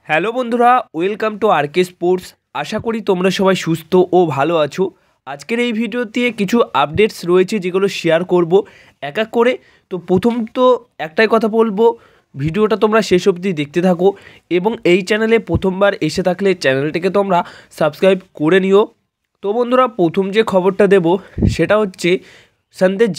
Hello বন্ধুরা, welcome to আরকে sports. আশা করি তোমরা সবাই সুস্থ ও ভালো আছো। আজকের এই ভিডিওতে কিছু আপডেটস রয়েছে যেগুলো শেয়ার করব এক এক করে। তো প্রথম তো একটাই কথা বলবো, ভিডিওটা তোমরা শেষ অবধি দেখতে থাকো এবং এই চ্যানেলে প্রথমবার এসে থাকলে চ্যানেলটিকে তোমরা সাবস্ক্রাইব করে নিও। তো বন্ধুরা, প্রথম যে খবরটা দেব সেটা হচ্ছে সন্দেশ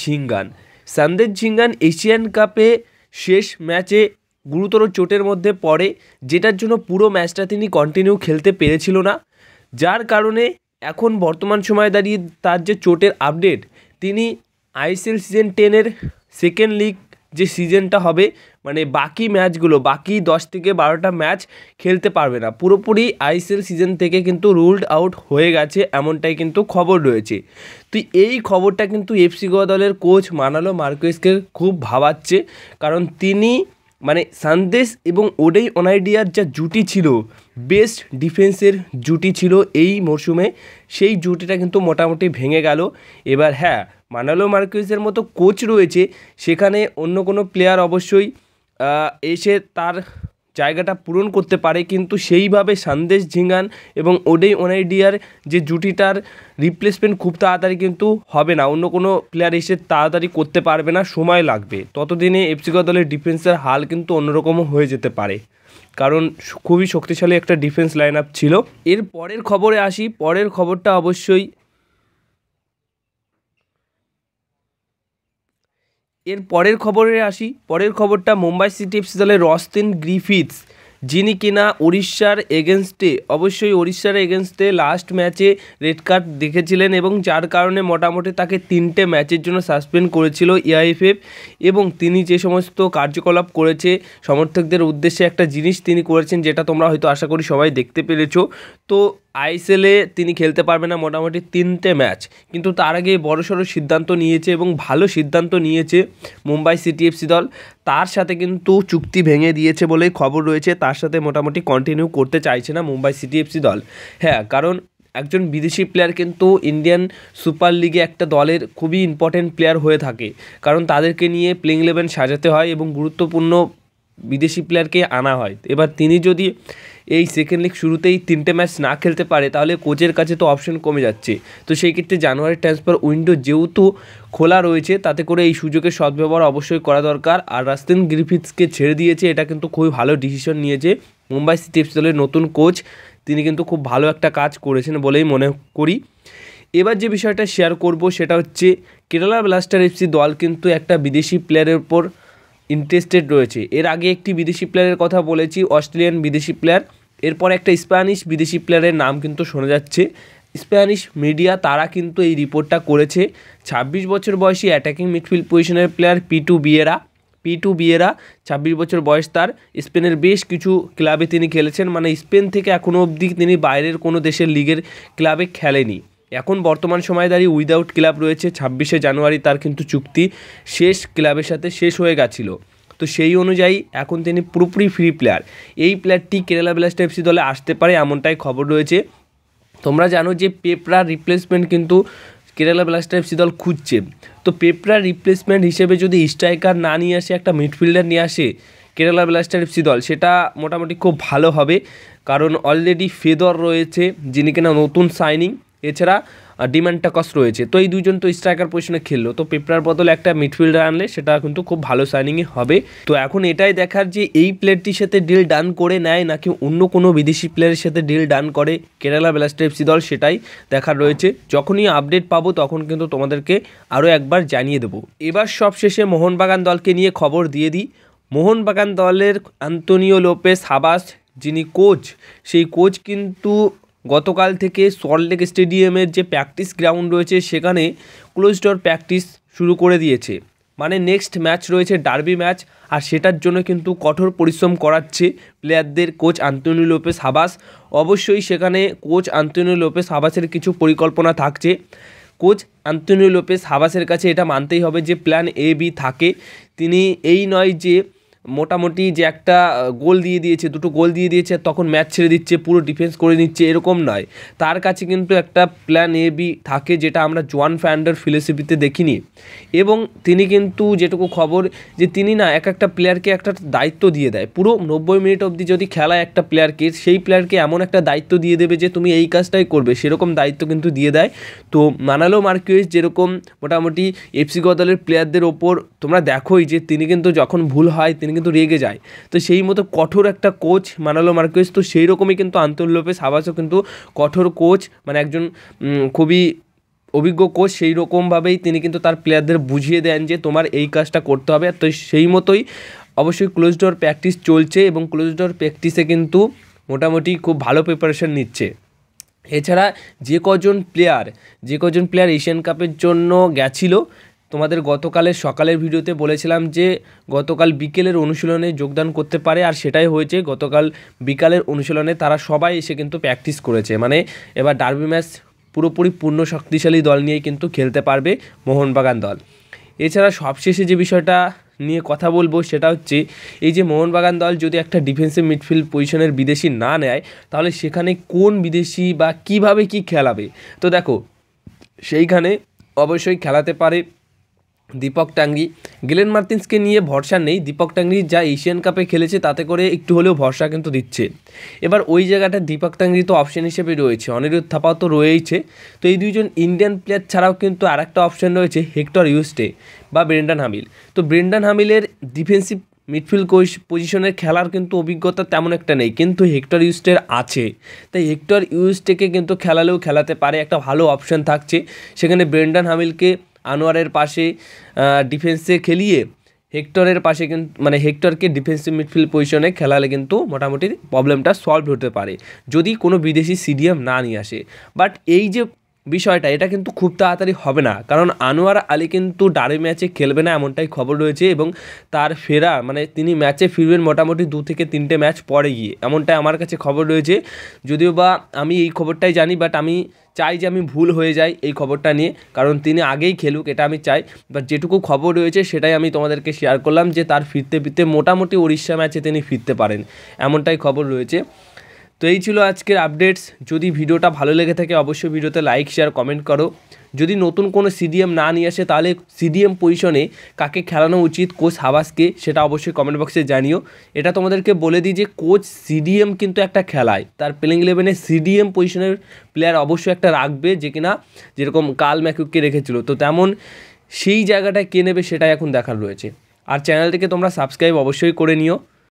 ঝিঙ্গান এশিয়ান কাপে শেষ ম্যাচে গুরুতর চোটের মধ্যে পড়ে, যেটার জন্য পুরো ম্যাচটা তিনি কন্টিনিউ খেলতে পেরেছিল না। যার কারণে এখন বর্তমান সময়ে দাঁড়িয়ে তার যে চোটের আপডেট, তিনি আইএসএল সিজন 10-এর সেকেন্ড লিগ যে সিজনটা হবে, মানে বাকি ম্যাচগুলো, বাকি 10 থেকে 12টা ম্যাচ খেলতে পারবে না। পুরোপুরি আইএসএল সিজন থেকে কিন্তু রুলড আউট হয়ে গেছে, এমনটাই কিন্তু খবর রয়েছে। তো এই খবরটা কিন্তু এফসি গোয়া দলের কোচ মানালো মার্কুয়েজকে খুব ভাবাচ্ছে, কারণ তিনি মানে সন্দেশ এবং ওডেই অনাইডিয়ার যা জুটি ছিল, বেস্ট ডিফেন্সের জুটি ছিল এই মরশুমে, সেই জুটিটা কিন্তু মোটামুটি ভেঙে গেল। এবার হ্যাঁ, মানালো মার্কুয়েজের মতো কোচ রয়েছে, সেখানে অন্য কোনো প্লেয়ার অবশ্যই এসে তার জায়গাটা পূরণ করতে পারে, কিন্তু সেইভাবে সন্দেশ ঝিঙ্গান এবং ওডেই অনাইডিয়ার যে জুটিটার রিপ্লেসমেন্ট খুব তাড়াতাড়ি কিন্তু হবে না। অন্য কোনো প্লেয়ার এসে তাড়াতাড়ি করতে পারবে না, সময় লাগবে। ততদিনে এফসি গোয়া দলের ডিফেন্সের হাল কিন্তু অন্যরকমও হয়ে যেতে পারে, কারণ খুবই শক্তিশালী একটা ডিফেন্স লাইন আপ ছিল। এর পরের খবরে আসি। পরের খবরটা অবশ্যই পরের খবরটা মুম্বাই সিটি এফসি দলের রস্টিন গ্রিফিথস, যিনি কিনা উড়িষ্যার এগেনস্টে লাস্ট ম্যাচে রেড কার্ড দেখেছিলেন এবং যার কারণে মোটামুটি তাকে 3টে ম্যাচের জন্য সাসপেন্ড করেছিল এআইএফএফ। এবং তিনি যে সমস্ত কার্যকলাপ করেছে সমর্থকদের উদ্দেশ্যে, একটা জিনিস তিনি করেছেন যেটা তোমরা হয়তো আশা করি সবাই দেখতে পেরেছো। তো আইএসএলে তিনি খেলতে পারবে না মোটামুটি 3টে ম্যাচ, কিন্তু তার আগে বড়সড় সিদ্ধান্ত নিয়েছে এবং ভালো সিদ্ধান্ত নিয়েছে মুম্বাই সিটি এফসি দল। তার সাথে কিন্তু চুক্তি ভেঙে দিয়েছে বলেই খবর রয়েছে, তার সাথে মোটামুটি কন্টিনিউ করতে চাইছে না মুম্বাই সিটি এফসি দল। হ্যাঁ, কারণ একজন বিদেশি প্লেয়ার কিন্তু ইন্ডিয়ান সুপার লিগে একটা দলের খুবই ইম্পর্টেন্ট প্লেয়ার হয়ে থাকে, কারণ তাদেরকে নিয়ে প্লেইং 11 সাজাতে হয় এবং গুরুত্বপূর্ণ বিদেশি প্লেয়ারকে আনা হয়। এবার তিনি যদি এই সেকেন্ড লিগ শুরুতেই 3টে ম্যাচ না খেলতে পারে, তাহলে কোচের কাছে তো অপশন কমে যাচ্ছে। তো সেই ক্ষেত্রে জানুয়ারি ট্রান্সফার উইন্ডো যেহেতু খোলা রয়েছে, তাতে করে এই সুযোগের সদ্ব্যবহার অবশ্যই করা দরকার। আর রস্টিন গ্রিফিথসকে ছেড়ে দিয়েছে, এটা কিন্তু খুবই ভালো ডিসিশন নিয়েছে মুম্বাই সিটি এফসি দলের নতুন কোচ। তিনি কিন্তু খুব ভালো একটা কাজ করেছেন বলেই মনে করি। এবার যে বিষয়টা শেয়ার করব সেটা হচ্ছে কেরালা ব্লাস্টার এফসি দল কিন্তু একটা বিদেশি প্লেয়ারের উপর ইন্টারেস্টেড রয়েছে। এর আগে একটি বিদেশি প্লেয়ারের কথা বলেছি, অস্ট্রেলিয়ান বিদেশি প্লেয়ার। এরপর একটা স্প্যানিশ বিদেশি প্লেয়ারের নাম কিন্তু শোনা যাচ্ছে। স্প্যানিশ মিডিয়া তারা কিন্তু এই রিপোর্টটা করেছে। 26 বছর বয়সী অ্যাটাকিং মিডফিল্ড পজিশনের প্লেয়ার পিটু বিয়েরা 26 বছর বয়স তার। স্পেনের বেশ কিছু ক্লাবে তিনি খেলেছেন, মানে স্পেন থেকে এখনও অবধি তিনি বাইরের কোনো দেশের লিগের ক্লাবে খেলেনি। এখন বর্তমান সময়ে দাঁড়িয়ে উইদাউট ক্লাব রয়েছে। 26শে জানুয়ারি তার কিন্তু চুক্তি শেষ, ক্লাবের সাথে শেষ হয়ে গেছিলো। তো সেই অনুযায়ী এখন তিনি পুরোপুরি ফ্রি প্লেয়ার। এই প্লেয়ারটি কেরালা ব্লাস্টার এফসি দলে আসতে পারে, এমনটাই খবর রয়েছে। তোমরা জানো যে পেপরার রিপ্লেসমেন্ট কিন্তু কেরালা ব্লাস্টার এফসি দল খুঁজছে। তো পেপরার রিপ্লেসমেন্ট হিসেবে যদি স্ট্রাইকার না নিয়ে আসে, একটা মিডফিল্ডার নিয়ে আসে কেরালা ব্লাস্টার এফসি দল, সেটা মোটামুটি খুব ভালো হবে, কারণ অলরেডি ফেদর রয়েছে যিনি কিনা নতুন সাইনিং, এছাড়া ডিমান্টাকস রয়েছে। তো এই দুজন তো স্ট্রাইকার পজিশনে খেললো, তো পেপরার বদলে একটা মিডফিল্ডার আনলে সেটা কিন্তু খুব ভালো সাইনিংই হবে। তো এখন এটাই দেখার যে এই প্লেয়ারটির সাথে ডিল ডান করে নেয় নাকি অন্য কোনো বিদেশি প্লেয়ারের সাথে ডিল ডান করে কেরালা ব্লাস্টার এফসি দল, সেটাই দেখার রয়েছে। যখনই আপডেট পাবো তখন কিন্তু তোমাদেরকে আরও একবার জানিয়ে দেবো। এবার সবশেষে মোহনবাগান দলকে নিয়ে খবর দিয়ে দিই। মোহনবাগান দলের আন্তোনিও লোপেস হাবাস, যিনি কোচ, সেই কোচ কিন্তু গতকাল থেকে সল্টলেক স্টেডিয়ামের যে প্র্যাকটিস গ্রাউন্ড রয়েছে সেখানে ক্লোজ ডোর প্র্যাকটিস শুরু করে দিয়েছে। মানে নেক্সট ম্যাচ রয়েছে ডার্বি ম্যাচ, আর সেটার জন্য কিন্তু কঠোর পরিশ্রম করাচ্ছে প্লেয়ারদের কোচ আন্তোনিও লোপেস হাবাস। অবশ্যই সেখানে কোচ আন্তোনিও লোপেস হাবাসের কিছু পরিকল্পনা থাকছে। কোচ আন্তোনিও লোপেস হাবাসের কাছে এটা মানতেই হবে যে প্ল্যান এ বি থাকে। তিনি এই নয় যে মোটামুটি যে একটা গোল দিয়ে দিয়েছে, দুটো গোল দিয়ে দিয়েছে, তখন ম্যাচ ছেড়ে দিচ্ছে, পুরো ডিফেন্স করে নিচ্ছে, এরকম নয়। তার কাছে কিন্তু একটা প্ল্যান এ বি থাকে, যেটা আমরা জোয়ান ফ্যান্ডার ফিলোসফিতে দেখিনি। এবং তিনি কিন্তু যেটুকু খবর, যে তিনি না এক একটা প্লেয়ারকে একটা দায়িত্ব দিয়ে দেয়, পুরো 90 মিনিট অবধি যদি খেলায় একটা প্লেয়ারকে, সেই প্লেয়ারকে এমন একটা দায়িত্ব দিয়ে দেবে যে তুমি এই কাজটাই করবে, সেরকম দায়িত্ব কিন্তু দিয়ে দেয়। তো মানালো মার্কুয়েজ যেরকম মোটামুটি এফসি গোয়া দলের প্লেয়ারদের ওপর তোমরা দেখোই যে তিনি কিন্তু যখন ভুল হয় তিনি কিন্তু রেগে যায়, তো সেই মতো কঠোর একটা কোচ মানালো মার্কুয়েজ। তো সেই রকমই কিন্তু আন্তোন লোপেস হাবাসও কিন্তু কঠোর কোচ, মানে একজন খুবই অভিজ্ঞ কোচ। সেই রকমভাবেই তিনি কিন্তু তার প্লেয়ারদের বুঝিয়ে দেন যে তোমার এই কাজটা করতে হবে। তো সেই মতোই অবশ্যই ক্লোজ ডোর প্র্যাকটিস চলছে, এবং ক্লোজ ডোর প্র্যাকটিসে কিন্তু মোটামুটি খুব ভালো প্রিপারেশন নিচ্ছে। এছাড়া যে কজন প্লেয়ার এশিয়ান কাপের জন্য গেছিলো, তোমাদের গতকালের সকালের ভিডিওতে বলেছিলাম যে গতকাল বিকেলের অনুশীলনে যোগদান করতে পারে, আর সেটাই হয়েছে। গতকাল বিকালের অনুশীলনে তারা সবাই এসে কিন্তু প্র্যাকটিস করেছে। মানে এবার ডার্বি ম্যাচ পুরোপুরি পূর্ণ শক্তিশালী দল নিয়েই কিন্তু খেলতে পারবে মোহনবাগান দল। এছাড়া সবশেষে যে বিষয়টা নিয়ে কথা বলবো সেটা হচ্ছে, এই যে মোহনবাগান দল যদি একটা ডিফেন্সিভ মিডফিল্ড পজিশনের বিদেশি না নেয়, তাহলে সেখানে কোন বিদেশি বা কিভাবে কি খেলাবে। তো দেখো, সেইখানে অবশ্যই খেলাতে পারে দীপক টাংরি। গেলেন মার্টিন্সকে নিয়ে ভরসা নেই, দীপক টাংরি যা এশিয়ান কাপে খেলেছে তাতে করে একটু হলেও ভরসা কিন্তু দিচ্ছে। এবার ওই জায়গাটা দীপক টাংরি তো অপশন হিসেবে রয়েছে, অনিরুদ্ধ থাপাও তো রয়েইছে। তো এই দুইজন ইন্ডিয়ান প্লেয়ার ছাড়াও কিন্তু আর একটা অপশন রয়েছে হেক্টর ইউস্টে বা ব্রেন্ডন হামিল। তো ব্রেন্ডন হামিলের ডিফেন্সিভ মিডফিল্ড পজিশনের খেলার কিন্তু অভিজ্ঞতা তেমন একটা নেই, কিন্তু হেক্টর ইউস্টের আছে। তাই হেক্টর ইউস্টেকে কিন্তু খেলাতে পারে, একটা ভালো অপশন থাকছে সেখানে। ব্রেন্ডন হামিলকে আনোয়ারের পাশে ডিফেন্সে খেলিয়ে হেক্টরের পাশে কিন্তু, মানে হেক্টরকে ডিফেন্সিভ মিডফিল্ড পজিশনে খেলালে কিন্তু মোটামুটি প্রবলেমটা সলভ হতে পারে, যদি কোনো বিদেশি সিডিএম না নিয়ে আসে। বাট এই যে বিষয়টা, এটা কিন্তু খুব তাড়াতাড়ি হবে না, কারণ আনোয়ার আলী কিন্তু ডার্বি ম্যাচে খেলবে না এমনটাই খবর রয়েছে, এবং তার ফেরা, মানে তিনি ম্যাচে ফিরবেন মোটামুটি 2 থেকে 3টে ম্যাচ পরে গিয়ে, এমনটাই আমার কাছে খবর রয়েছে। যদিও বা আমি এই খবরটাই জানি, বাট আমি চাই যে আমি ভুল হয়ে যাই এই খবরটা নিয়ে, কারণ তিনি আগেই খেলুক এটা আমি চাই। বাট যেটুকু খবর রয়েছে সেটাই আমি তোমাদেরকে শেয়ার করলাম, যে তার ফিরতে মোটামুটি উড়িষ্যা ম্যাচে তিনি ফিরতে পারেন, এমনটাই খবর রয়েছে। তো এই ছিল আজকের আপডেটস। যদি ভিডিওটা ভালো লেগে থাকে অবশ্যই ভিডিওতে লাইক শেয়ার কমেন্ট করো। যদি নতুন কোনো সিডিএম না নিয়ে আসে, তাহলে সিডিএম পজিশনে কাকে খেলানো উচিত কোচ হাবাসকে, সেটা অবশ্যই কমেন্ট বক্সে জানিও। এটা তোমাদেরকে বলে দিই যে কোচ সিডিএম কিন্তু একটা খেলায়, তার প্লেইং 11-এ সিডিএম পজিশনের প্লেয়ার অবশ্যই একটা রাখবে, যে কিনা যেরকম কার্ল ম্যাকুককে রেখেছিল, তো তেমন সেই জায়গাটায় কে নেবে সেটাই এখন দেখার রয়েছে। আর চ্যানেলটিকে তোমরা সাবস্ক্রাইব অবশ্যই করে নিও।